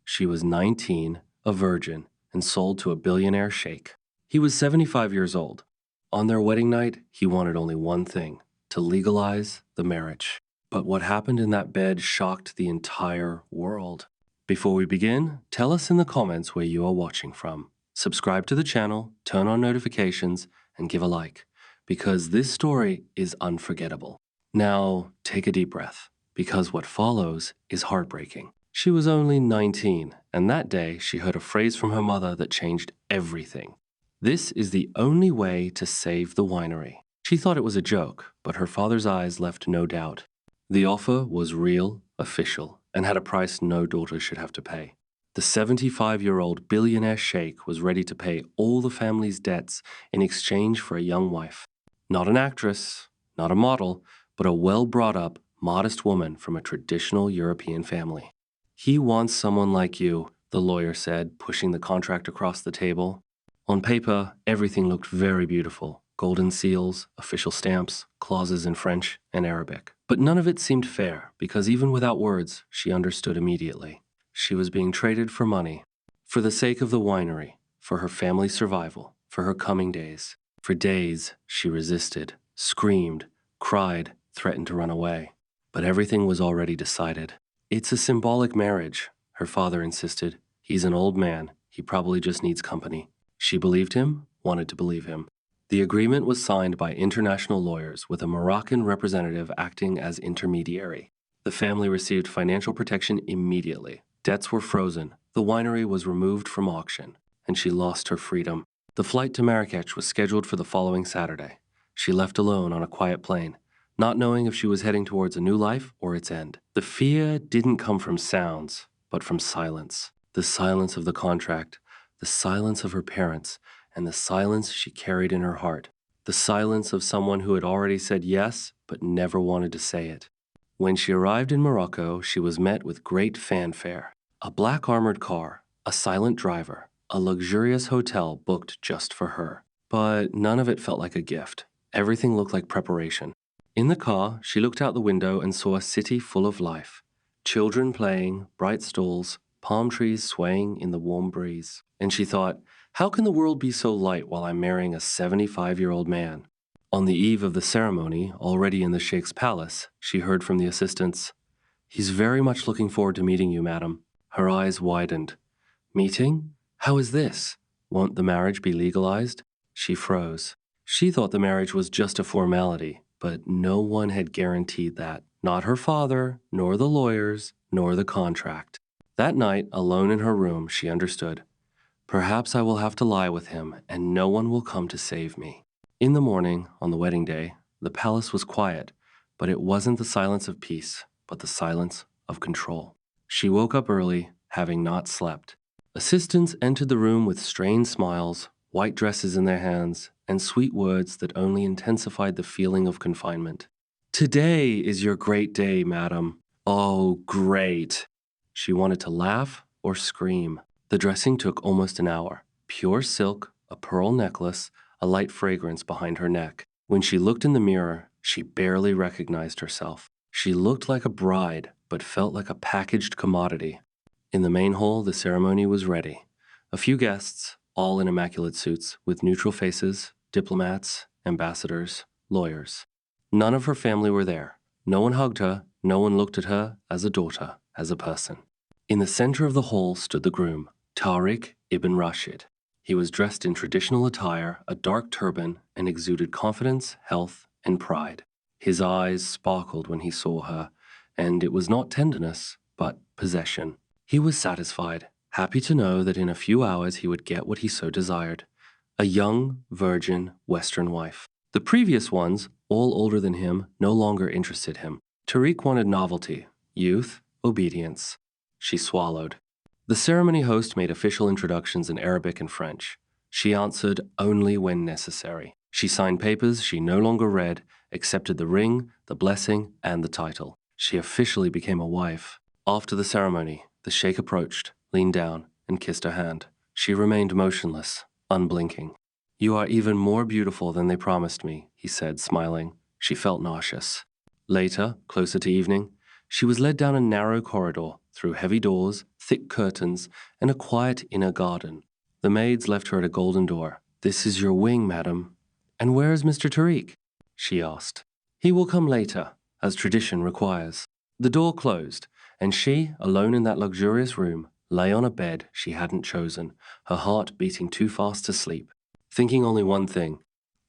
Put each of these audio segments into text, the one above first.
she was 19, a virgin, and sold to a billionaire sheikh. He was 75 years old. On their wedding night, he wanted only one thing: to legalize the marriage. But what happened in that bed shocked the entire world. Before we begin, tell us in the comments where you are watching from. Subscribe to the channel, turn on notifications, and give a like, because this story is unforgettable. Now, take a deep breath, because what follows is heartbreaking. She was only 19, and that day she heard a phrase from her mother that changed everything. This is the only way to save the winery. She thought it was a joke, but her father's eyes left no doubt. The offer was real, official, and had a price no daughter should have to pay. The 75-year-old billionaire sheikh was ready to pay all the family's debts in exchange for a young wife. Not an actress, not a model, but a well-brought-up, modest woman from a traditional European family. "He wants someone like you," the lawyer said, pushing the contract across the table. On paper, everything looked very beautiful: golden seals, official stamps, clauses in French and Arabic. But none of it seemed fair, because even without words, she understood immediately. She was being traded for money. For the sake of the winery, for her family's survival, for her coming days. For days, she resisted, screamed, cried, threatened to run away. But everything was already decided. "It's a symbolic marriage," her father insisted. "He's an old man. He probably just needs company." She believed him, wanted to believe him. The agreement was signed by international lawyers, with a Moroccan representative acting as intermediary. The family received financial protection immediately. Debts were frozen. The winery was removed from auction, and she lost her freedom. The flight to Marrakech was scheduled for the following Saturday. She left alone on a quiet plane, not knowing if she was heading towards a new life or its end. The fear didn't come from sounds, but from silence. The silence of the contract, the silence of her parents, and the silence she carried in her heart. The silence of someone who had already said yes, but never wanted to say it. When she arrived in Morocco, she was met with great fanfare. A black armored car, a silent driver, a luxurious hotel booked just for her. But none of it felt like a gift. Everything looked like preparation. In the car, she looked out the window and saw a city full of life. Children playing, bright stalls, palm trees swaying in the warm breeze. And she thought, how can the world be so light while I'm marrying a 75-year-old man? On the eve of the ceremony, already in the Sheikh's palace, she heard from the assistants, "He's very much looking forward to meeting you, madam." Her eyes widened. "Meeting? How is this? Won't the marriage be legalized?" She froze. She thought the marriage was just a formality, but no one had guaranteed that. Not her father, nor the lawyers, nor the contract. That night, alone in her room, she understood. Perhaps I will have to lie with him, and no one will come to save me. In the morning, on the wedding day, the palace was quiet, but it wasn't the silence of peace, but the silence of control. She woke up early, having not slept. Assistants entered the room with strained smiles, white dresses in their hands, and sweet words that only intensified the feeling of confinement. "Today is your great day, madam." Oh, great. She wanted to laugh or scream. The dressing took almost an hour. Pure silk, a pearl necklace, a light fragrance behind her neck. When she looked in the mirror, she barely recognized herself. She looked like a bride, but felt like a packaged commodity. In the main hall, the ceremony was ready. A few guests, all in immaculate suits, with neutral faces, diplomats, ambassadors, lawyers. None of her family were there. No one hugged her. No one looked at her as a daughter, as a person. In the center of the hall stood the groom, Tariq ibn Rashid. He was dressed in traditional attire, a dark turban, and exuded confidence, health, and pride. His eyes sparkled when he saw her, and it was not tenderness, but possession. He was satisfied, happy to know that in a few hours he would get what he so desired: a young, virgin, Western wife. The previous ones, all older than him, no longer interested him. Tariq wanted novelty, youth, obedience. She swallowed. The ceremony host made official introductions in Arabic and French. She answered only when necessary. She signed papers she no longer read, accepted the ring, the blessing, and the title. She officially became a wife. After the ceremony, the sheikh approached, leaned down, and kissed her hand. She remained motionless, unblinking. "You are even more beautiful than they promised me," he said, smiling. She felt nauseous. Later, closer to evening, She was led down a narrow corridor, through heavy doors, thick curtains, and a quiet inner garden. The maids left her at a golden door. "This is your wing, madam." "And where is Mr. Tariq?" she asked. "He will come later, as tradition requires." The door closed, and she, alone in that luxurious room, lay on a bed she hadn't chosen, her heart beating too fast to sleep, thinking only one thing: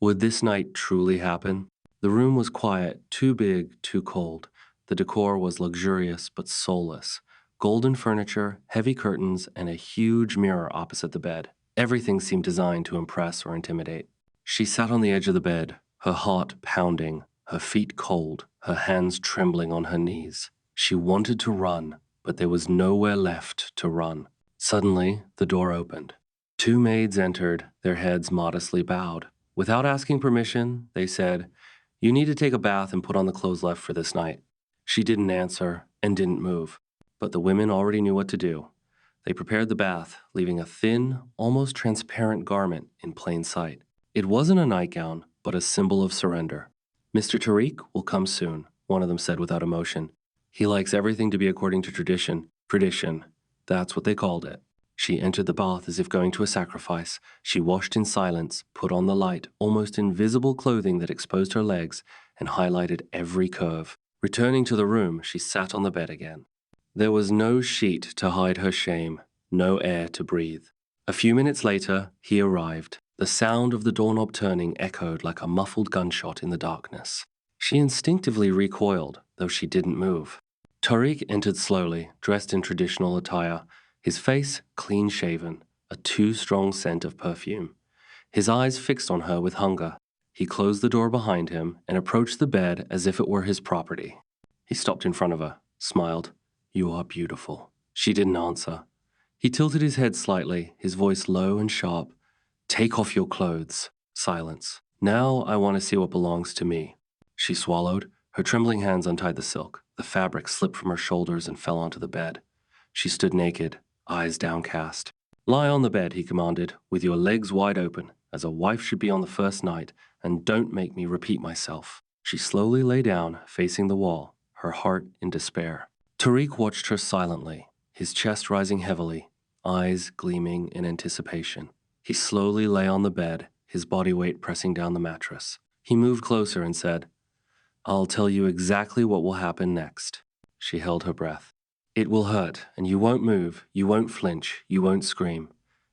would this night truly happen? The room was quiet, too big, too cold. The decor was luxurious but soulless. Golden furniture, heavy curtains, and a huge mirror opposite the bed. Everything seemed designed to impress or intimidate. She sat on the edge of the bed, her heart pounding, her feet cold, her hands trembling on her knees. She wanted to run, but there was nowhere left to run. Suddenly, the door opened. Two maids entered, their heads modestly bowed. Without asking permission, they said, "You need to take a bath and put on the clothes left for this night." She didn't answer and didn't move, but the women already knew what to do. They prepared the bath, leaving a thin, almost transparent garment in plain sight. It wasn't a nightgown, but a symbol of surrender. "Mr. Tariq will come soon," one of them said without emotion. "He likes everything to be according to tradition." Tradition. That's what they called it. She entered the bath as if going to a sacrifice. She washed in silence, put on the light, almost invisible clothing that exposed her legs and highlighted every curve. Returning to the room, she sat on the bed again. There was no sheet to hide her shame, no air to breathe. A few minutes later, he arrived. The sound of the doorknob turning echoed like a muffled gunshot in the darkness. She instinctively recoiled, though she didn't move. Tariq entered slowly, dressed in traditional attire, his face clean-shaven, a too strong scent of perfume. His eyes fixed on her with hunger. He closed the door behind him and approached the bed as if it were his property. He stopped in front of her, smiled. "You are beautiful." She didn't answer. He tilted his head slightly, his voice low and sharp. "Take off your clothes." Silence. "Now I want to see what belongs to me." She swallowed. Her trembling hands untied the silk. The fabric slipped from her shoulders and fell onto the bed. She stood naked, eyes downcast. "Lie on the bed," he commanded, "with your legs wide open, as a wife should be on the first night, and don't make me repeat myself." She slowly lay down, facing the wall, her heart in despair. Tariq watched her silently, his chest rising heavily, eyes gleaming in anticipation. He slowly lay on the bed, his body weight pressing down the mattress. He moved closer and said, "I'll tell you exactly what will happen next." She held her breath. "It will hurt, and you won't move, you won't flinch, you won't scream.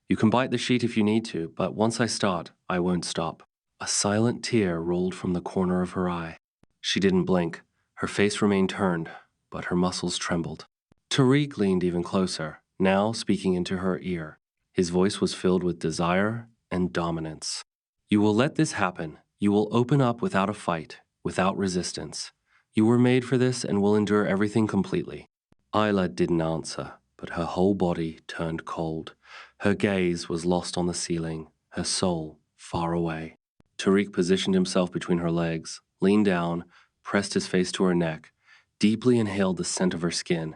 You can bite the sheet if you need to, but once I start, I won't stop." A silent tear rolled from the corner of her eye. She didn't blink. Her face remained turned, but her muscles trembled. Tariq leaned even closer, now speaking into her ear. His voice was filled with desire and dominance. "You will let this happen. You will open up without a fight, without resistance. You were made for this and will endure everything completely." Isla didn't answer, but her whole body turned cold. Her gaze was lost on the ceiling, her soul far away. Tariq positioned himself between her legs, leaned down, pressed his face to her neck, deeply inhaled the scent of her skin,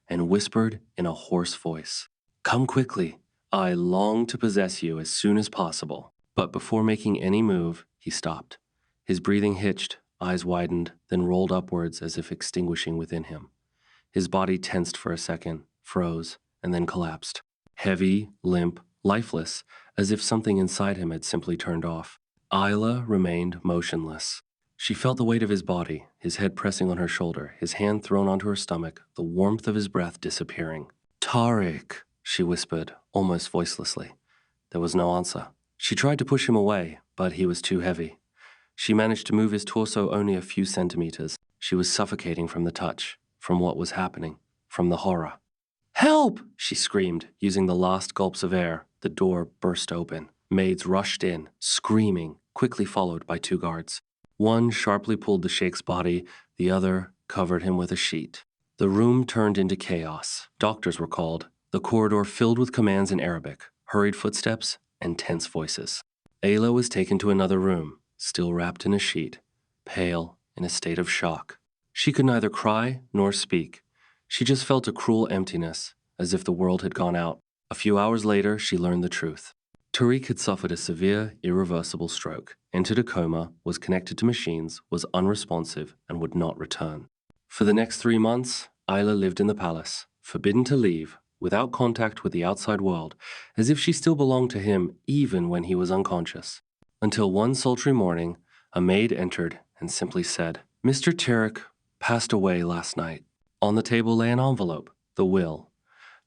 and whispered in a hoarse voice, "Come quickly. I long to possess you as soon as possible." But before making any move, he stopped. His breathing hitched, eyes widened, then rolled upwards as if extinguishing within him. His body tensed for a second, froze, and then collapsed. Heavy, limp, lifeless, as if something inside him had simply turned off. Isla remained motionless. She felt the weight of his body, his head pressing on her shoulder, his hand thrown onto her stomach, the warmth of his breath disappearing. "Tariq," she whispered, almost voicelessly. There was no answer. She tried to push him away, but he was too heavy. She managed to move his torso only a few centimeters. She was suffocating from the touch, from what was happening, from the horror. "Help!" she screamed, using the last gulps of air. The door burst open. Maids rushed in, screaming, quickly followed by two guards. One sharply pulled the Sheikh's body, the other covered him with a sheet. The room turned into chaos. Doctors were called, the corridor filled with commands in Arabic, hurried footsteps, and tense voices. Ayla was taken to another room, still wrapped in a sheet, pale, in a state of shock. She could neither cry nor speak. She just felt a cruel emptiness, as if the world had gone out. A few hours later, she learned the truth. Tariq had suffered a severe, irreversible stroke, entered a coma, was connected to machines, was unresponsive, and would not return. For the next 3 months, Isla lived in the palace, forbidden to leave, without contact with the outside world, as if she still belonged to him even when he was unconscious. Until one sultry morning, a maid entered and simply said, "Mr. Tarek passed away last night." On the table lay an envelope, the will.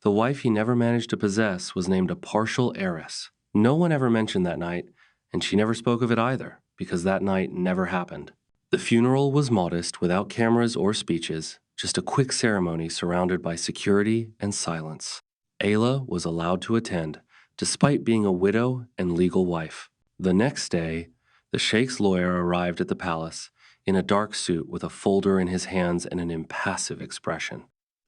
The wife he never managed to possess was named a partial heiress. No one ever mentioned that night, and she never spoke of it either, because that night never happened. The funeral was modest, without cameras or speeches, just a quick ceremony surrounded by security and silence. Ayla was allowed to attend, despite being a widow and legal wife. The next day, the Sheikh's lawyer arrived at the palace in a dark suit with a folder in his hands and an impassive expression.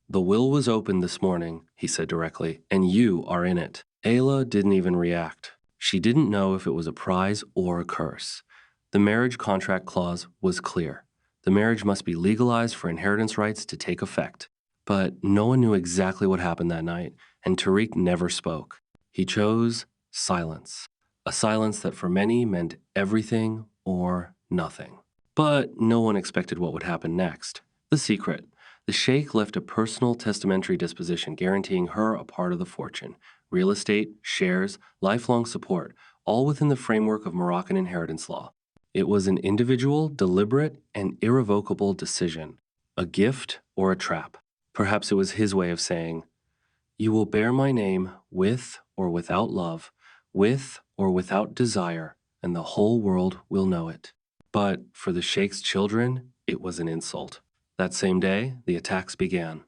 "The will was opened this morning," he said directly, "and you are in it." Ayla didn't even react. She didn't know if it was a prize or a curse. The marriage contract clause was clear. The marriage must be legalized for inheritance rights to take effect. But no one knew exactly what happened that night, and Tariq never spoke. He chose silence. A silence that for many meant everything or nothing. But no one expected what would happen next. The secret. The Sheikh left a personal testamentary disposition guaranteeing her a part of the fortune. Real estate, shares, lifelong support, all within the framework of Moroccan inheritance law. It was an individual, deliberate, and irrevocable decision. A gift or a trap. Perhaps it was his way of saying, "You will bear my name with or without love, with or without desire, and the whole world will know it." But for the Sheikh's children, it was an insult. That same day, the attacks began.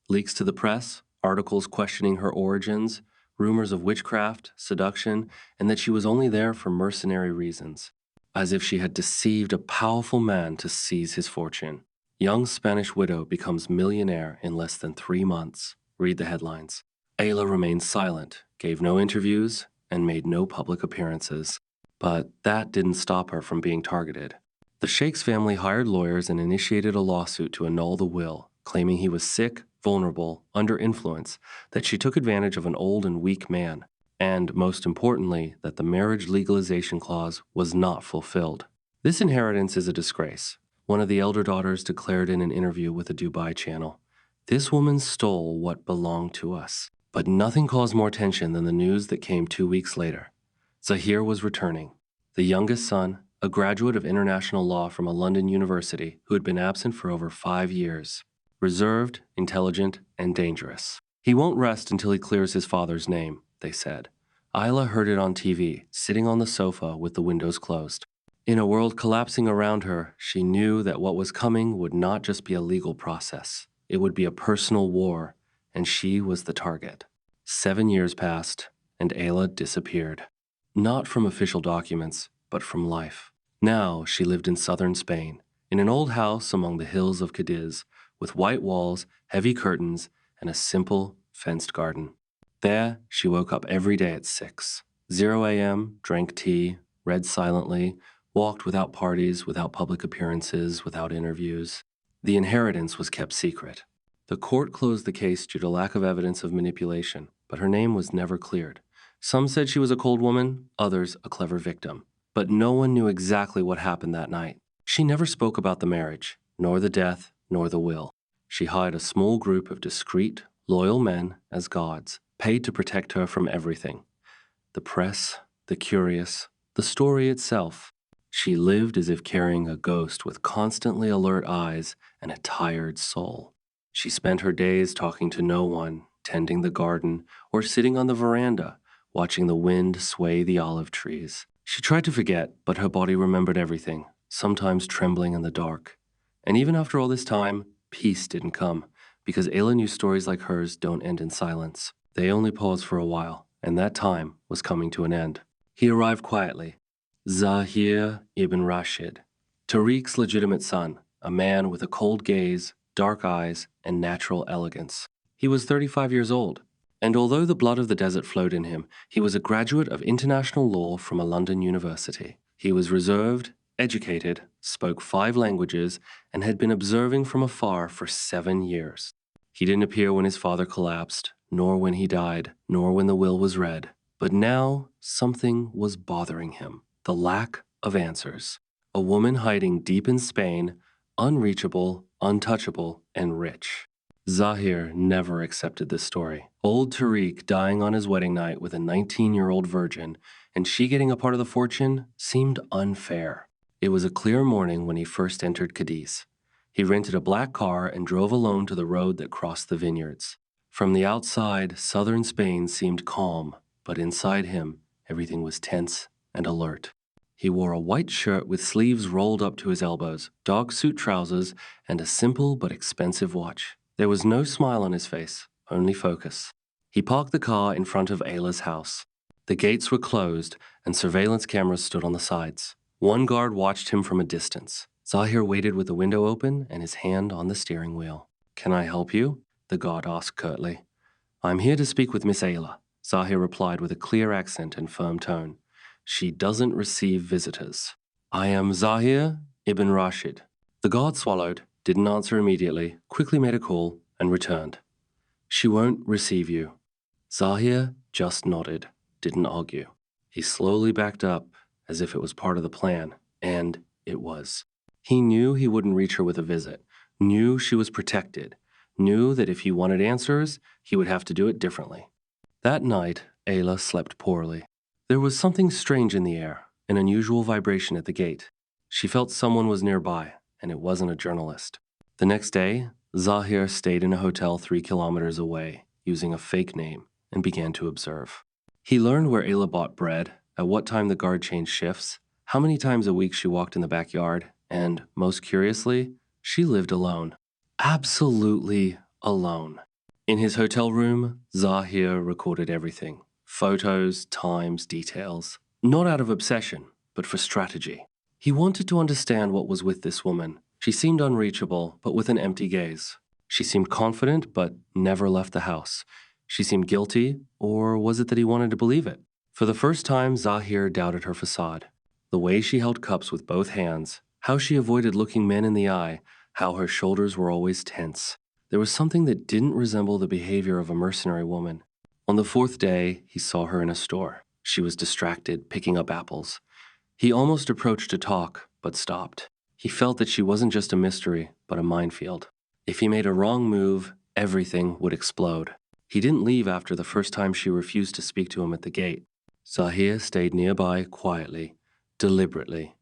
Leaks to the press, articles questioning her origins, rumors of witchcraft, seduction, and that she was only there for mercenary reasons. As if she had deceived a powerful man to seize his fortune. Young Spanish widow becomes millionaire in less than 3 months. Read the headlines. Ayla remained silent, gave no interviews, and made no public appearances. But that didn't stop her from being targeted. The Sheikh's family hired lawyers and initiated a lawsuit to annul the will, claiming he was sick, vulnerable, under influence, that she took advantage of an old and weak man, and, most importantly, that the marriage legalization clause was not fulfilled. "This inheritance is a disgrace," one of the elder daughters declared in an interview with a Dubai channel. "This woman stole what belonged to us." But nothing caused more tension than the news that came 2 weeks later. Zahir was returning. The youngest son, a graduate of international law from a London university who had been absent for over 5 years. Reserved, intelligent, and dangerous. "He won't rest until he clears his father's name," they said. Isla heard it on TV, sitting on the sofa with the windows closed. In a world collapsing around her, she knew that what was coming would not just be a legal process. It would be a personal war, and she was the target. 7 years passed, and Ayla disappeared. Not from official documents, but from life. Now she lived in southern Spain, in an old house among the hills of Cadiz, with white walls, heavy curtains, and a simple, fenced garden. There, she woke up every day at 6, 0 a.m., drank tea, read silently, walked without parties, without public appearances, without interviews. The inheritance was kept secret. The court closed the case due to lack of evidence of manipulation, but her name was never cleared. Some said she was a cold woman, others a clever victim. But no one knew exactly what happened that night. She never spoke about the marriage, nor the death, nor the will. She hired a small group of discreet, loyal men as guards, paid to protect her from everything. The press, the curious, the story itself. She lived as if carrying a ghost with constantly alert eyes and a tired soul. She spent her days talking to no one, tending the garden, or sitting on the veranda, watching the wind sway the olive trees. She tried to forget, but her body remembered everything, sometimes trembling in the dark. And even after all this time, peace didn't come, because Ayla knew stories like hers don't end in silence. They only pause for a while, and that time was coming to an end. He arrived quietly. Zahir ibn Rashid, Tariq's legitimate son, a man with a cold gaze, dark eyes, and natural elegance. He was 35 years old, and although the blood of the desert flowed in him, he was a graduate of international law from a London university. He was reserved, educated, spoke 5 languages, and had been observing from afar for 7 years. He didn't appear when his father collapsed, nor when he died, nor when the will was read. But now something was bothering him. The lack of answers. A woman hiding deep in Spain, unreachable, untouchable, and rich. Zahir never accepted this story. Old Tariq dying on his wedding night with a 19-year-old virgin, and she getting a part of the fortune, seemed unfair. It was a clear morning when he first entered Cadiz. He rented a black car and drove alone to the road that crossed the vineyards. From the outside, southern Spain seemed calm, but inside him, everything was tense and alert. He wore a white shirt with sleeves rolled up to his elbows, dark suit trousers, and a simple but expensive watch. There was no smile on his face, only focus. He parked the car in front of Ayla's house. The gates were closed, and surveillance cameras stood on the sides. One guard watched him from a distance. Zahir waited with the window open and his hand on the steering wheel. "Can I help you?" the guard asked curtly. "I'm here to speak with Miss Ayla," Zahir replied with a clear accent and firm tone. "She doesn't receive visitors." "I am Zahir ibn Rashid." The guard swallowed, didn't answer immediately, quickly made a call, and returned. "She won't receive you." Zahir just nodded, didn't argue. He slowly backed up, as if it was part of the plan, and it was. He knew he wouldn't reach her with a visit, knew she was protected, knew that if he wanted answers, he would have to do it differently. That night, Ayla slept poorly. There was something strange in the air, an unusual vibration at the gate. She felt someone was nearby, and it wasn't a journalist. The next day, Zahir stayed in a hotel 3 kilometers away, using a fake name, and began to observe. He learned where Ayla bought bread, at what time the guard changed shifts, how many times a week she walked in the backyard, and, most curiously, she lived alone. Absolutely alone. In his hotel room, Zahir recorded everything. Photos, times, details. Not out of obsession, but for strategy. He wanted to understand what was with this woman. She seemed unreachable, but with an empty gaze. She seemed confident, but never left the house. She seemed guilty, or was it that he wanted to believe it? For the first time, Zahir doubted her facade. The way she held cups with both hands, how she avoided looking men in the eye, how her shoulders were always tense. There was something that didn't resemble the behavior of a mercenary woman. On the 4th day, he saw her in a store. She was distracted, picking up apples. He almost approached to talk, but stopped. He felt that she wasn't just a mystery, but a minefield. If he made a wrong move, everything would explode. He didn't leave after the first time she refused to speak to him at the gate. Zahir stayed nearby quietly, deliberately.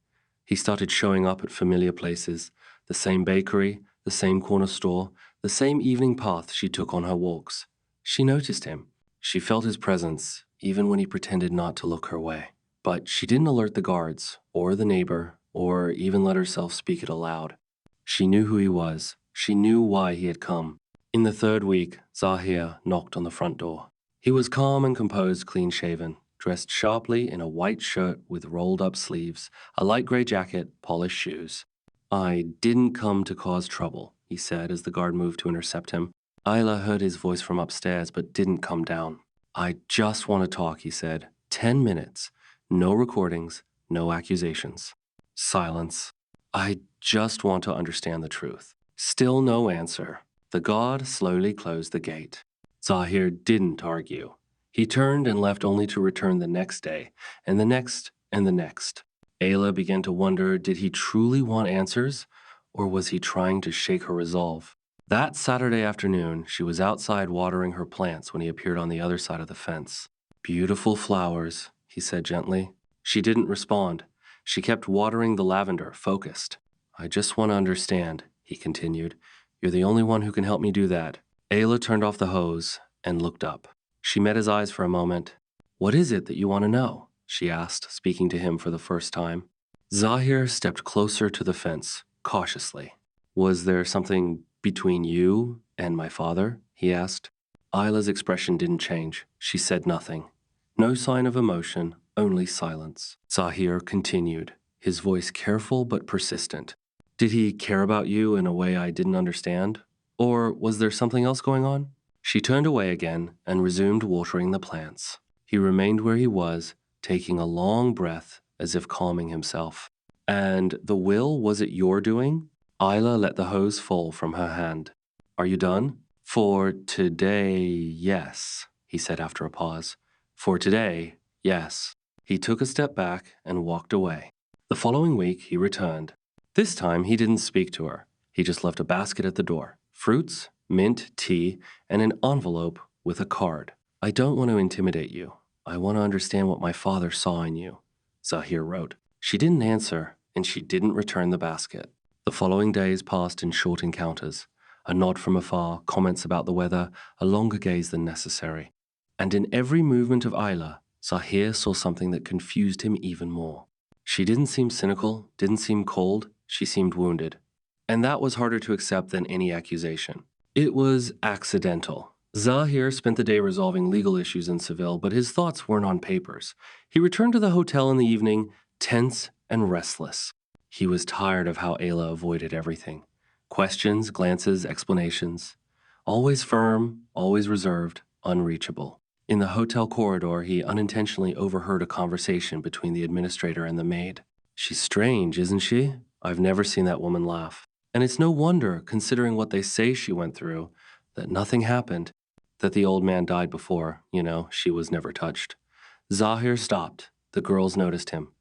He started showing up at familiar places, the same bakery, the same corner store, the same evening path she took on her walks. She noticed him. She felt his presence, even when he pretended not to look her way. But she didn't alert the guards, or the neighbor, or even let herself speak it aloud. She knew who he was. She knew why he had come. In the 3rd week, Zahir knocked on the front door. He was calm and composed, clean-shaven, dressed sharply in a white shirt with rolled-up sleeves, a light gray jacket, polished shoes. "I didn't come to cause trouble," he said as the guard moved to intercept him. Ayla heard his voice from upstairs but didn't come down. "I just want to talk," he said. 10 minutes. No recordings, no accusations. Silence. "I just want to understand the truth." Still no answer. The guard slowly closed the gate. Zahir didn't argue. He turned and left only to return the next day, and the next, and the next. Ayla began to wonder, did he truly want answers, or was he trying to shake her resolve? That Saturday afternoon, she was outside watering her plants when he appeared on the other side of the fence. "Beautiful flowers," he said gently. She didn't respond. She kept watering the lavender, focused. "I just want to understand," he continued. "You're the only one who can help me do that." Ayla turned off the hose and looked up. She met his eyes for a moment. "What is it that you want to know?" she asked, speaking to him for the first time. Zahir stepped closer to the fence, cautiously. "Was there something between you and my father?" he asked. Ayla's expression didn't change. She said nothing. No sign of emotion, only silence. Zahir continued, his voice careful but persistent. "Did he care about you in a way I didn't understand? Or was there something else going on?" She turned away again and resumed watering the plants. He remained where he was, taking a long breath as if calming himself. "And the will, was it your doing?" Ayla let the hose fall from her hand. "Are you done?" "For today, yes," he said after a pause. "For today, yes." He took a step back and walked away. The following week, he returned. This time, he didn't speak to her. He just left a basket at the door, fruits, mint, tea, and an envelope with a card. I don't want to intimidate you. I want to understand what my father saw in you, Zahir wrote. She didn't answer, and she didn't return the basket. The following days passed in short encounters. A nod from afar, comments about the weather, a longer gaze than necessary. And in every movement of Ayla, Zahir saw something that confused him even more. She didn't seem cynical, didn't seem cold, she seemed wounded. And that was harder to accept than any accusation. It was accidental. Zahir spent the day resolving legal issues in Seville, but his thoughts weren't on papers. He returned to the hotel in the evening, tense and restless. He was tired of how Ayla avoided everything. Questions, glances, explanations. Always firm, always reserved, unreachable. In the hotel corridor, he unintentionally overheard a conversation between the administrator and the maid. She's strange, isn't she? I've never seen that woman laugh. And it's no wonder, considering what they say she went through, that nothing happened, that the old man died before, she was never touched. Zahir stopped. The girls noticed him.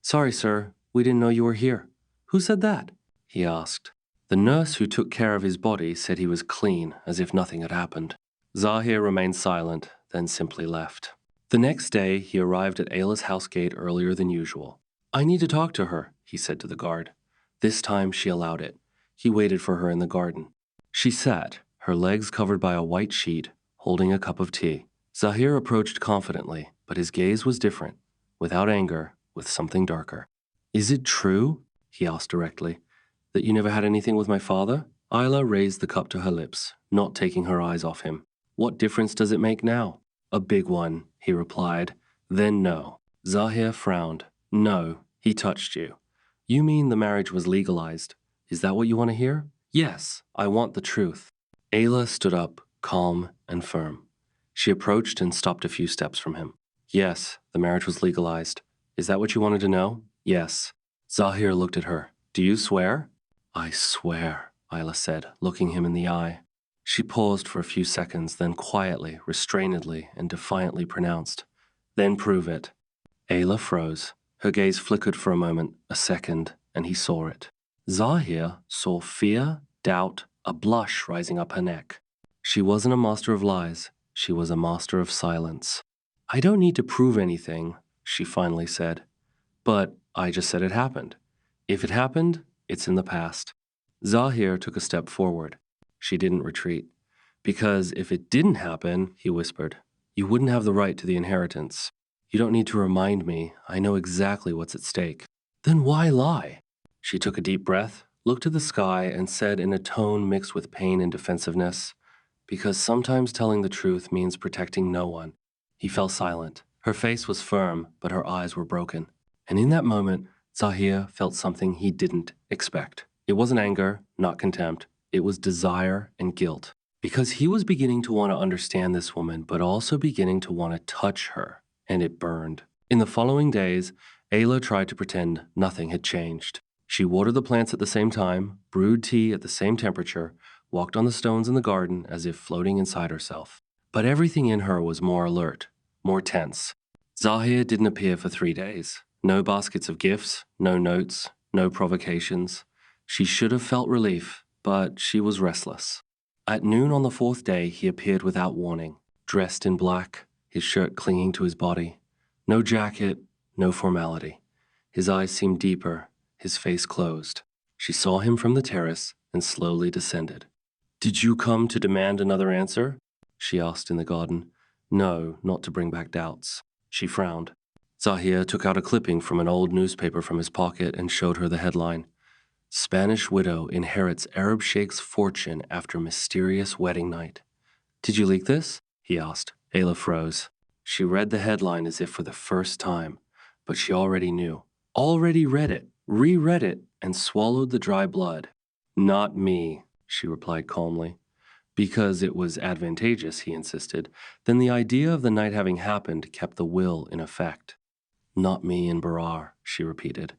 Sorry, sir, we didn't know you were here. Who said that? He asked. The nurse who took care of his body said he was clean, as if nothing had happened. Zahir remained silent, then simply left. The next day, he arrived at Ayla's house gate earlier than usual. I need to talk to her, he said to the guard. This time, she allowed it. He waited for her in the garden. She sat, her legs covered by a white sheet, holding a cup of tea. Zahir approached confidently, but his gaze was different, without anger, with something darker. Is it true, he asked directly, that you never had anything with my father? Ayla raised the cup to her lips, not taking her eyes off him. What difference does it make now? A big one, he replied. Then no. Zahir frowned. No, he touched you. You mean the marriage was legalized. Is that what you want to hear? Yes, I want the truth. Ayla stood up, calm and firm. She approached and stopped a few steps from him. Yes, the marriage was legalized. Is that what you wanted to know? Yes. Zahir looked at her. Do you swear? I swear, Ayla said, looking him in the eye. She paused for a few seconds, then quietly, restrainedly, and defiantly pronounced, Then prove it. Ayla froze. Her gaze flickered for a moment, a second, and he saw it. Zahir saw fear, doubt, a blush rising up her neck. She wasn't a master of lies. She was a master of silence. I don't need to prove anything, she finally said. But I just said it happened. If it happened, it's in the past. Zahir took a step forward. She didn't retreat. Because if it didn't happen, he whispered, you wouldn't have the right to the inheritance. You don't need to remind me. I know exactly what's at stake. Then why lie? She took a deep breath, looked at the sky, and said in a tone mixed with pain and defensiveness, because sometimes telling the truth means protecting no one. He fell silent. Her face was firm, but her eyes were broken. And in that moment, Zahir felt something he didn't expect. It wasn't anger, not contempt. It was desire and guilt. Because he was beginning to want to understand this woman, but also beginning to want to touch her. And it burned. In the following days, Ayla tried to pretend nothing had changed. She watered the plants at the same time, brewed tea at the same temperature, walked on the stones in the garden as if floating inside herself. But everything in her was more alert, more tense. Zahir didn't appear for 3 days. No baskets of gifts, no notes, no provocations. She should have felt relief, but she was restless. At noon on the 4th day, he appeared without warning, dressed in black, his shirt clinging to his body. No jacket, no formality. His eyes seemed deeper, his face closed. She saw him from the terrace and slowly descended. Did you come to demand another answer? She asked in the garden. No, not to bring back doubts. She frowned. Zahir took out a clipping from an old newspaper from his pocket and showed her the headline. Spanish widow inherits Arab sheikh's fortune after mysterious wedding night. Did you leak this? He asked. Ayla froze. She read the headline as if for the first time, but she already knew. Already read it, reread it, and swallowed the dry blood. Not me, she replied calmly. Because it was advantageous, he insisted. Then the idea of the night having happened kept the will in effect. Not me and Barar, she repeated.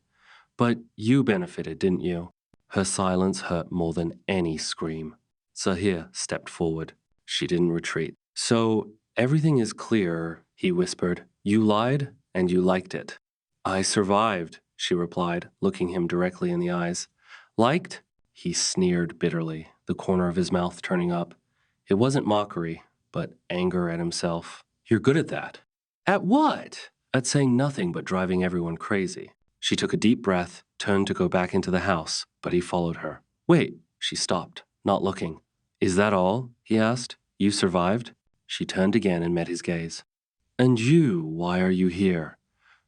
But you benefited, didn't you? Her silence hurt more than any scream. Zahir stepped forward. She didn't retreat. So, everything is clear, he whispered. You lied, and you liked it. I survived, she replied, looking him directly in the eyes. Liked? He sneered bitterly, the corner of his mouth turning up. It wasn't mockery, but anger at himself. You're good at that. At what? At saying nothing but driving everyone crazy. She took a deep breath, turned to go back into the house, but he followed her. Wait, she stopped, not looking. Is that all? He asked. You survived? She turned again and met his gaze. And you, why are you here?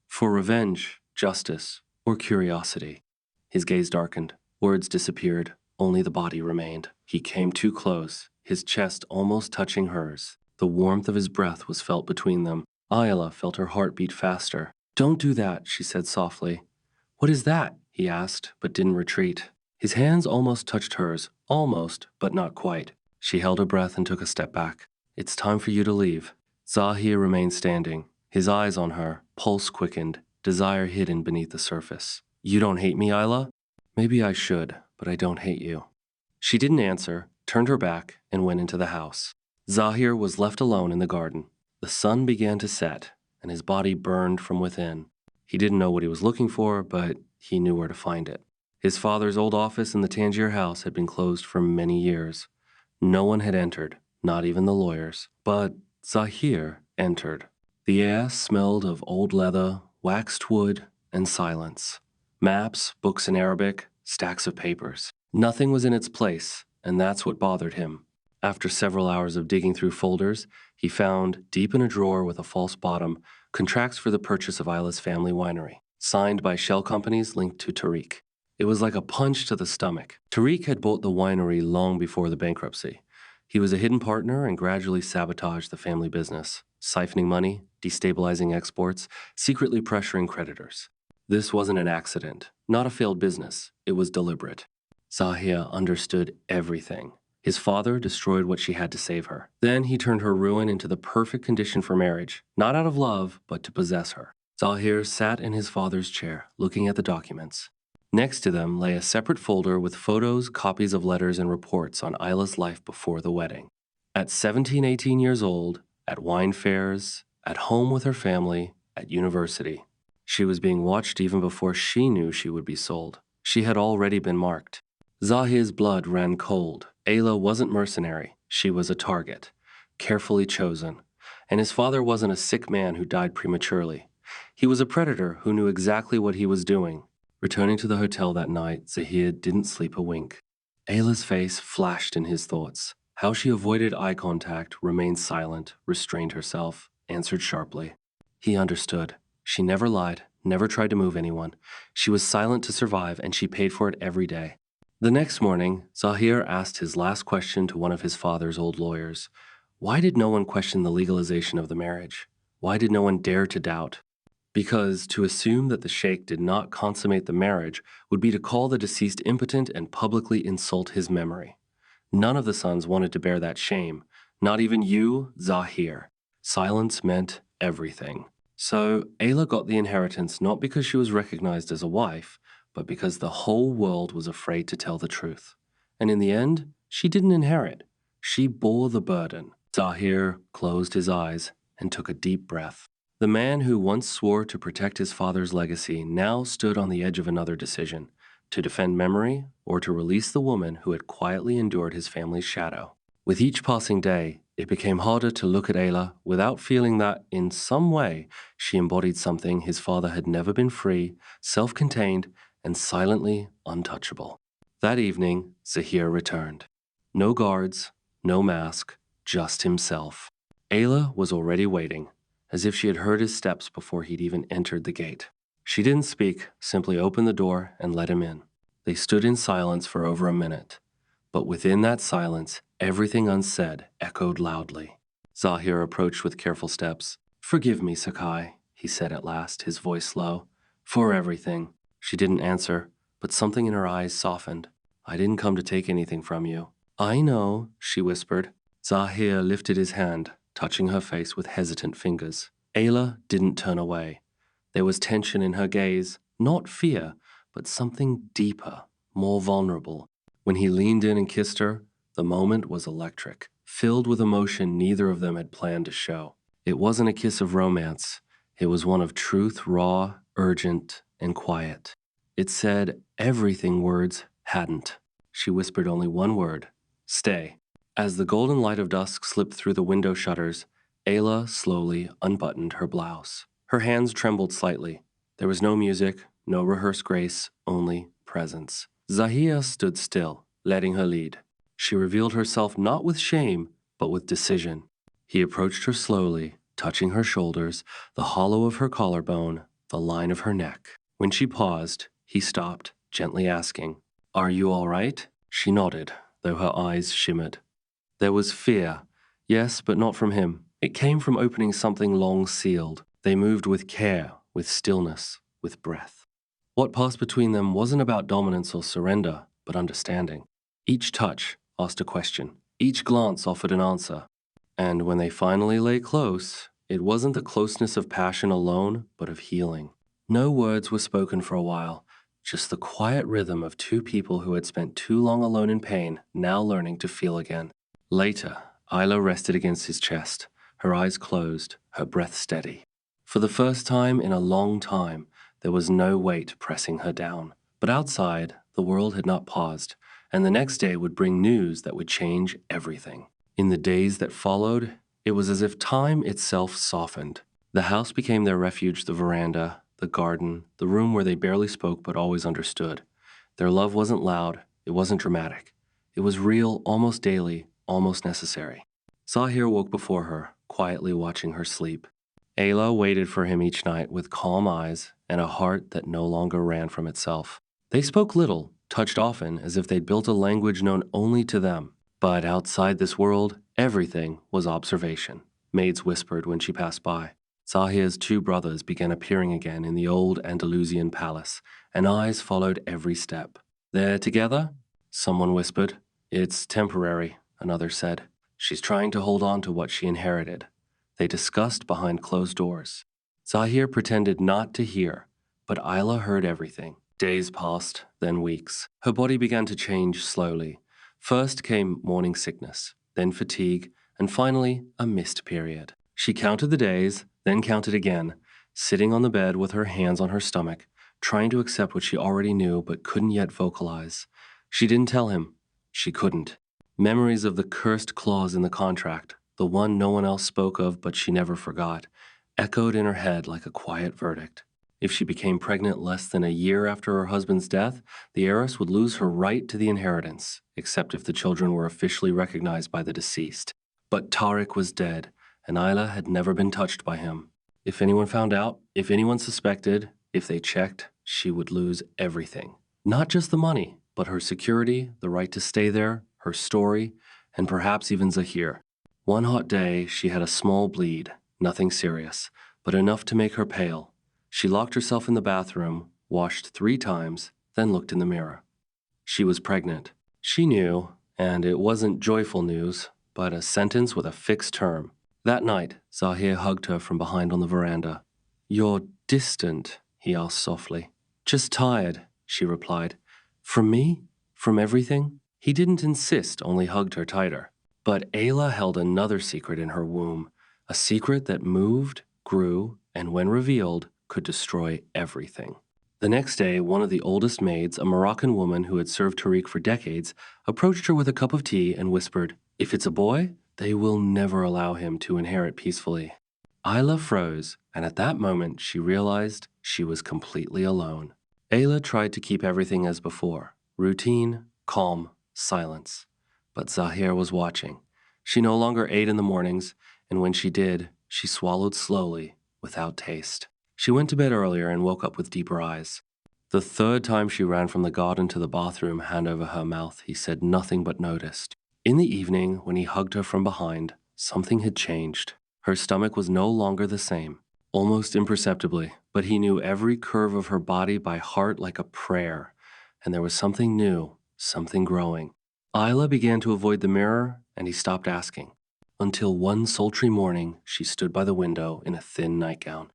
For revenge, justice, or curiosity? His gaze darkened. Words disappeared. Only the body remained. He came too close, his chest almost touching hers. The warmth of his breath was felt between them. Ayla felt her heart beat faster. Don't do that, she said softly. What is that? He asked, but didn't retreat. His hands almost touched hers, almost, but not quite. She held her breath and took a step back. It's time for you to leave. Zahir remained standing, his eyes on her, pulse quickened, desire hidden beneath the surface. You don't hate me, Ayla? Maybe I should, but I don't hate you. She didn't answer, turned her back, and went into the house. Zahir was left alone in the garden. The sun began to set, and his body burned from within. He didn't know what he was looking for, but he knew where to find it. His father's old office in the Tangier house had been closed for many years. No one had entered, not even the lawyers. But Zahir entered. The air smelled of old leather, waxed wood, and silence. Maps, books in Arabic, stacks of papers. Nothing was in its place, and that's what bothered him. After several hours of digging through folders, he found, deep in a drawer with a false bottom, contracts for the purchase of Ayla's family winery, signed by shell companies linked to Tariq. It was like a punch to the stomach. Tariq had bought the winery long before the bankruptcy. He was a hidden partner and gradually sabotaged the family business, siphoning money, destabilizing exports, secretly pressuring creditors. This wasn't an accident, not a failed business. It was deliberate. Zahir understood everything. His father destroyed what she had to save her. Then he turned her ruin into the perfect condition for marriage, not out of love, but to possess her. Zahir sat in his father's chair, looking at the documents. Next to them lay a separate folder with photos, copies of letters, and reports on Ayla's life before the wedding. At 17, 18 years old, at wine fairs, at home with her family, at university. She was being watched even before she knew she would be sold. She had already been marked. Zahir's blood ran cold. Ayla wasn't mercenary. She was a target, carefully chosen. And his father wasn't a sick man who died prematurely. He was a predator who knew exactly what he was doing. Returning to the hotel that night, Zahir didn't sleep a wink. Ayla's face flashed in his thoughts. How she avoided eye contact, remained silent, restrained herself, answered sharply. He understood. She never lied, never tried to move anyone. She was silent to survive, and she paid for it every day. The next morning, Zahir asked his last question to one of his father's old lawyers. Why did no one question the legalization of the marriage? Why did no one dare to doubt? Because to assume that the Sheikh did not consummate the marriage would be to call the deceased impotent and publicly insult his memory. None of the sons wanted to bear that shame, not even you, Zahir. Silence meant everything. So Ayla got the inheritance not because she was recognized as a wife, but because the whole world was afraid to tell the truth. And in the end, she didn't inherit. She bore the burden. Zahir closed his eyes and took a deep breath. The man who once swore to protect his father's legacy now stood on the edge of another decision, to defend memory or to release the woman who had quietly endured his family's shadow. With each passing day, it became harder to look at Ayla without feeling that, in some way, she embodied something his father had never been: free, self-contained, and silently untouchable. That evening, Zahir returned. No guards, no mask, just himself. Ayla was already waiting, as if she had heard his steps before he'd even entered the gate. She didn't speak, simply opened the door and let him in. They stood in silence for over a minute. But within that silence, everything unsaid echoed loudly. Zahir approached with careful steps. "Forgive me, Sakai," he said at last, his voice low. "For everything." She didn't answer, but something in her eyes softened. "I didn't come to take anything from you." "I know," she whispered. Zahir lifted his hand, touching her face with hesitant fingers. Ayla didn't turn away. There was tension in her gaze, not fear, but something deeper, more vulnerable. When he leaned in and kissed her, the moment was electric, filled with emotion neither of them had planned to show. It wasn't a kiss of romance. It was one of truth, raw, urgent, and quiet. It said everything words hadn't. She whispered only one word: stay. As the golden light of dusk slipped through the window shutters, Ayla slowly unbuttoned her blouse. Her hands trembled slightly. There was no music, no rehearsed grace, only presence. Zahia stood still, letting her lead. She revealed herself not with shame, but with decision. He approached her slowly, touching her shoulders, the hollow of her collarbone, the line of her neck. When she paused, he stopped, gently asking, "Are you all right?" She nodded, though her eyes shimmered. There was fear, yes, but not from him. It came from opening something long sealed. They moved with care, with stillness, with breath. What passed between them wasn't about dominance or surrender, but understanding. Each touch asked a question. Each glance offered an answer. And when they finally lay close, it wasn't the closeness of passion alone, but of healing. No words were spoken for a while, just the quiet rhythm of two people who had spent too long alone in pain, now learning to feel again. Later, Isla rested against his chest, her eyes closed, her breath steady. For the first time in a long time, there was no weight pressing her down. But outside, the world had not paused, and the next day would bring news that would change everything. In the days that followed, it was as if time itself softened. The house became their refuge, the veranda, the garden, the room where they barely spoke but always understood. Their love wasn't loud, it wasn't dramatic. It was real, almost daily, almost necessary. Zahir woke before her, quietly watching her sleep. Ayla waited for him each night with calm eyes and a heart that no longer ran from itself. They spoke little, touched often, as if they'd built a language known only to them. But outside this world, everything was observation. Maids whispered when she passed by. Zahir's two brothers began appearing again in the old Andalusian palace, and eyes followed every step. "They're together?" someone whispered. "It's temporary," another said. "She's trying to hold on to what she inherited." They discussed behind closed doors. Zahir pretended not to hear, but Isla heard everything. Days passed, then weeks. Her body began to change slowly. First came morning sickness, then fatigue, and finally a missed period. She counted the days, then counted again, sitting on the bed with her hands on her stomach, trying to accept what she already knew but couldn't yet vocalize. She didn't tell him. She couldn't. Memories of the cursed clause in the contract, the one no one else spoke of but she never forgot, echoed in her head like a quiet verdict. If she became pregnant less than a year after her husband's death, the heiress would lose her right to the inheritance, except if the children were officially recognized by the deceased. But Tariq was dead, and Isla had never been touched by him. If anyone found out, if anyone suspected, if they checked, she would lose everything. Not just the money, but her security, the right to stay there, her story, and perhaps even Zahir. One hot day, she had a small bleed, nothing serious, but enough to make her pale. She locked herself in the bathroom, washed 3 times, then looked in the mirror. She was pregnant. She knew, and it wasn't joyful news, but a sentence with a fixed term. That night, Zahir hugged her from behind on the veranda. "You're distant," he asked softly. "Just tired," she replied. "From me? From everything?" He didn't insist, only hugged her tighter. But Ayla held another secret in her womb, a secret that moved, grew, and when revealed, could destroy everything. The next day, one of the oldest maids, a Moroccan woman who had served Tariq for decades, approached her with a cup of tea and whispered, "If it's a boy, they will never allow him to inherit peacefully." Isla froze, and at that moment she realized she was completely alone. Ayla tried to keep everything as before, routine, calm, silence. But Zahir was watching. She no longer ate in the mornings, and when she did, she swallowed slowly, without taste. She went to bed earlier and woke up with deeper eyes. The third time she ran from the garden to the bathroom, hand over her mouth, he said nothing but noticed. In the evening, when he hugged her from behind, something had changed. Her stomach was no longer the same, almost imperceptibly, but he knew every curve of her body by heart like a prayer, and there was something new, something growing. Isla began to avoid the mirror, and he stopped asking. Until one sultry morning, she stood by the window in a thin nightgown.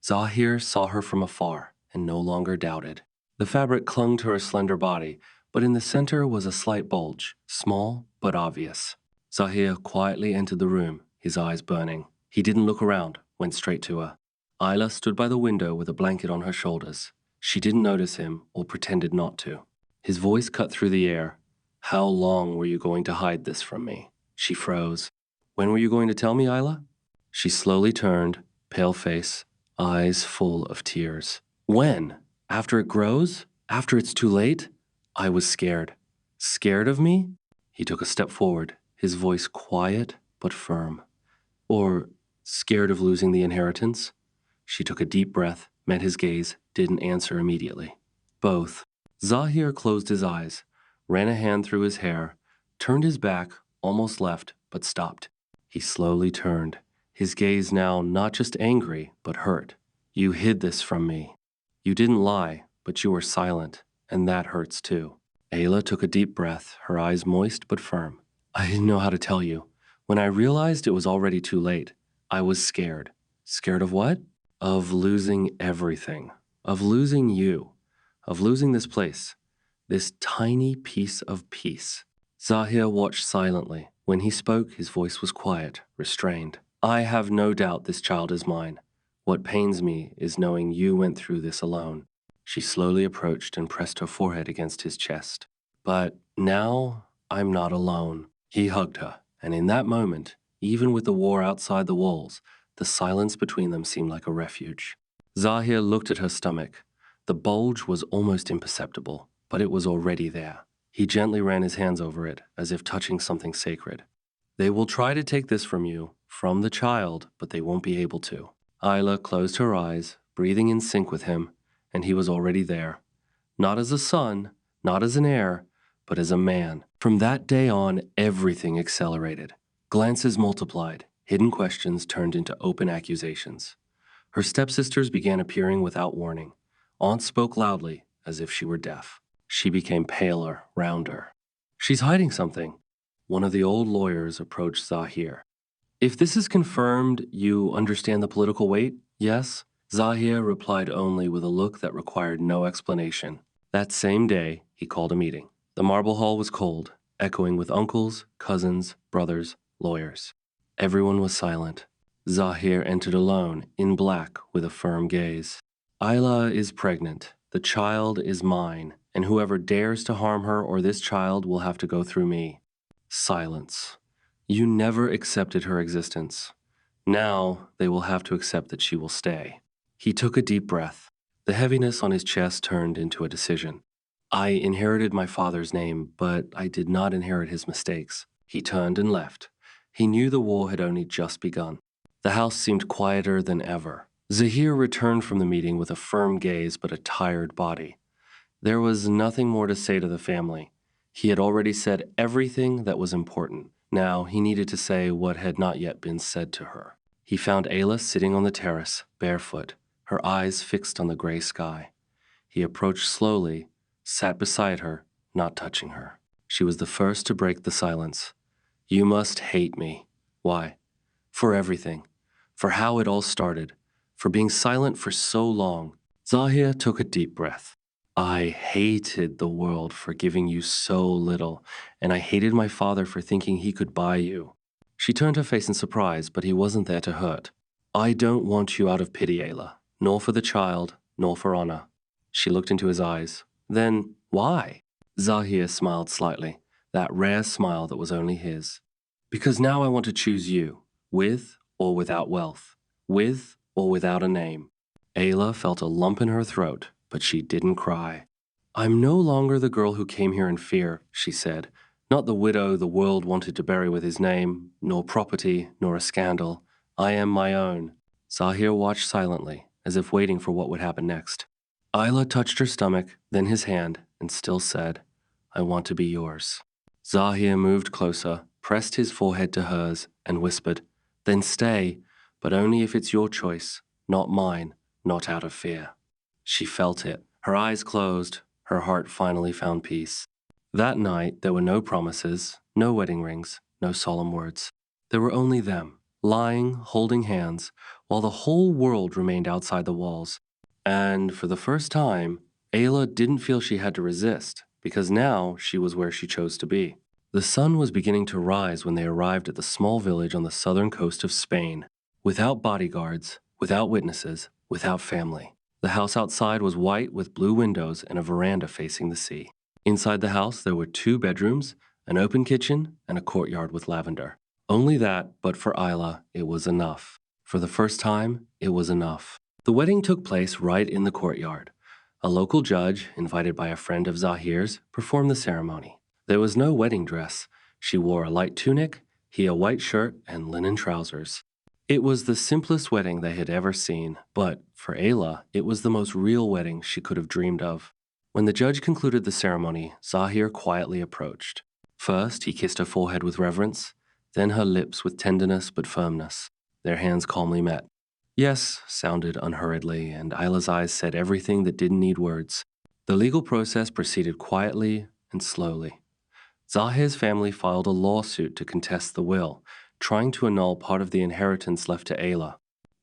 Zahir saw her from afar and no longer doubted. The fabric clung to her slender body, but in the center was a slight bulge, small but obvious. Zahir quietly entered the room, his eyes burning. He didn't look around, went straight to her. Isla stood by the window with a blanket on her shoulders. She didn't notice him or pretended not to. His voice cut through the air. How long were you going to hide this from me? She froze. When were you going to tell me, Isla? She slowly turned, pale face, eyes full of tears. When? After it grows? After it's too late? I was scared. Scared of me? He took a step forward, his voice quiet but firm. Or scared of losing the inheritance? She took a deep breath, met his gaze, didn't answer immediately. Both. Zahir closed his eyes, ran a hand through his hair, turned his back, almost left, but stopped. He slowly turned, his gaze now not just angry, but hurt. You hid this from me. You didn't lie, but you were silent, and that hurts too. Ayla took a deep breath, her eyes moist but firm. I didn't know how to tell you. When I realized it was already too late, I was scared. Scared of what? Of losing everything. Of losing you. Of losing this place. This tiny piece of peace. Zahir watched silently. When he spoke, his voice was quiet, restrained. I have no doubt this child is mine. What pains me is knowing you went through this alone. She slowly approached and pressed her forehead against his chest. But now I'm not alone. He hugged her, and in that moment, even with the war outside the walls, the silence between them seemed like a refuge. Zahir looked at her stomach. The bulge was almost imperceptible, but it was already there. He gently ran his hands over it, as if touching something sacred. They will try to take this from you, from the child, but they won't be able to. Isla closed her eyes, breathing in sync with him, and he was already there. Not as a son, not as an heir, but as a man. From that day on, everything accelerated. Glances multiplied, hidden questions turned into open accusations. Her stepsisters began appearing without warning. Aunt spoke loudly, as if she were deaf. She became paler, rounder. She's hiding something. One of the old lawyers approached Zahir. If this is confirmed, you understand the political weight, yes? Zahir replied only with a look that required no explanation. That same day, he called a meeting. The marble hall was cold, echoing with uncles, cousins, brothers, lawyers. Everyone was silent. Zahir entered alone, in black, with a firm gaze. Ayla is pregnant. The child is mine, and whoever dares to harm her or this child will have to go through me. Silence. You never accepted her existence. Now they will have to accept that she will stay. He took a deep breath. The heaviness on his chest turned into a decision. I inherited my father's name, but I did not inherit his mistakes. He turned and left. He knew the war had only just begun. The house seemed quieter than ever. Zahir returned from the meeting with a firm gaze but a tired body. There was nothing more to say to the family. He had already said everything that was important. Now he needed to say what had not yet been said to her. He found Ayla sitting on the terrace, barefoot, her eyes fixed on the gray sky. He approached slowly, sat beside her, not touching her. She was the first to break the silence. You must hate me. Why? For everything. For how it all started. For being silent for so long. Zahir took a deep breath. I hated the world for giving you so little, and I hated my father for thinking he could buy you. She turned her face in surprise, but he wasn't there to hurt. I don't want you out of pity, Ayla, nor for the child, nor for honor. She looked into his eyes. Then why? Zahir smiled slightly, that rare smile that was only his. Because now I want to choose you, with or without wealth, with or without a name. Ayla felt a lump in her throat, but she didn't cry. I'm no longer the girl who came here in fear, she said. Not the widow the world wanted to bury with his name, nor property, nor a scandal. I am my own. Zahir watched silently, as if waiting for what would happen next. Ayla touched her stomach, then his hand, and still said, I want to be yours. Zahir moved closer, pressed his forehead to hers, and whispered, Then stay, but only if it's your choice, not mine, not out of fear. She felt it. Her eyes closed. Her heart finally found peace. That night, there were no promises, no wedding rings, no solemn words. There were only them, lying, holding hands, while the whole world remained outside the walls. And for the first time, Ayla didn't feel she had to resist, because now she was where she chose to be. The sun was beginning to rise when they arrived at the small village on the southern coast of Spain, without bodyguards, without witnesses, without family. The house outside was white with blue windows and a veranda facing the sea. Inside the house, there were 2 bedrooms, an open kitchen, and a courtyard with lavender. Only that, but for Isla, it was enough. For the first time, it was enough. The wedding took place right in the courtyard. A local judge, invited by a friend of Zahir's, performed the ceremony. There was no wedding dress. She wore a light tunic, he a white shirt, and linen trousers. It was the simplest wedding they had ever seen, but for Ayla, it was the most real wedding she could have dreamed of. When the judge concluded the ceremony, Zahir quietly approached. First, he kissed her forehead with reverence, then her lips with tenderness but firmness. Their hands calmly met. Yes, sounded unhurriedly, and Ayla's eyes said everything that didn't need words. The legal process proceeded quietly and slowly. Zahir's family filed a lawsuit to contest the will, trying to annul part of the inheritance left to Ayla.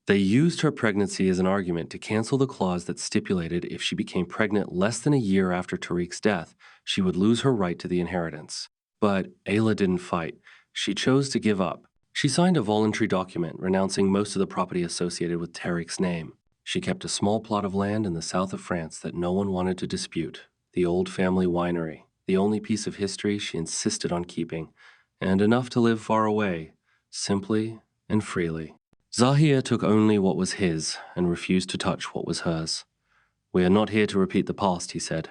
They used her pregnancy as an argument to cancel the clause that stipulated if she became pregnant less than a year after Tariq's death, she would lose her right to the inheritance. But Ayla didn't fight. She chose to give up. She signed a voluntary document renouncing most of the property associated with Tariq's name. She kept a small plot of land in the south of France that no one wanted to dispute, the old family winery, the only piece of history she insisted on keeping, and enough to live far away, simply and freely. Zahir took only what was his and refused to touch what was hers. We are not here to repeat the past, he said.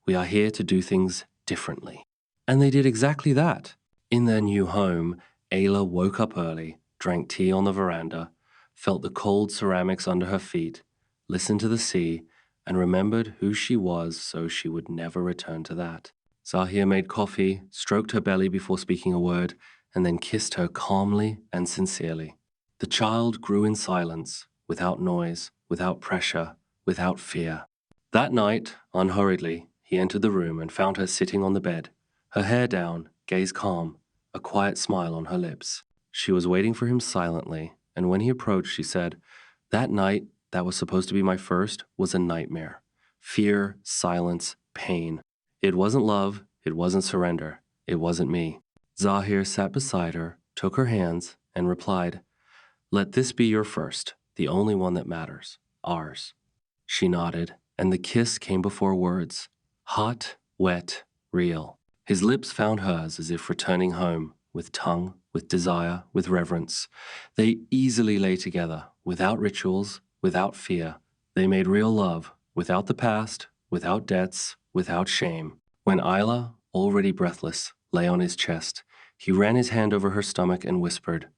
We are here to do things differently. And they did exactly that. In their new home, Ayla woke up early, drank tea on the veranda, felt the cold ceramics under her feet, listened to the sea, and remembered who she was so she would never return to that. Zahir made coffee, stroked her belly before speaking a word, and then kissed her calmly and sincerely. The child grew in silence, without noise, without pressure, without fear. That night, unhurriedly, he entered the room and found her sitting on the bed, her hair down, gaze calm, a quiet smile on her lips. She was waiting for him silently, and when he approached, she said, "That night, that was supposed to be my first, was a nightmare. Fear, silence, pain. It wasn't love, it wasn't surrender, it wasn't me." Zahir sat beside her, took her hands, and replied, "Let this be your first, the only one that matters, ours." She nodded, and the kiss came before words. Hot, wet, real. His lips found hers as if returning home, with tongue, with desire, with reverence. They easily lay together, without rituals, without fear. They made real love, without the past, without debts, without shame. When Isla, already breathless, lay on his chest, he ran his hand over her stomach and whispered,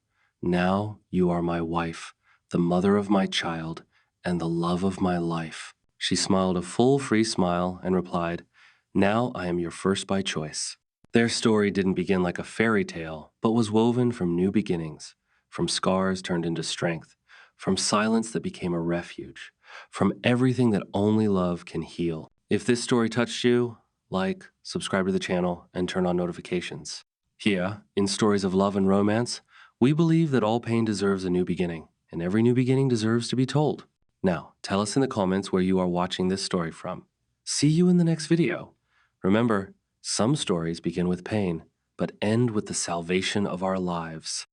"Now you are my wife, the mother of my child, and the love of my life." She smiled a full, free smile and replied, "Now I am your first by choice." Their story didn't begin like a fairy tale, but was woven from new beginnings, from scars turned into strength, from silence that became a refuge, from everything that only love can heal. If this story touched you, like, subscribe to the channel, and turn on notifications. Here, in Stories of Love and Romance, we believe that all pain deserves a new beginning, and every new beginning deserves to be told. Now, tell us in the comments where you are watching this story from. See you in the next video. Remember, some stories begin with pain, but end with the salvation of our lives.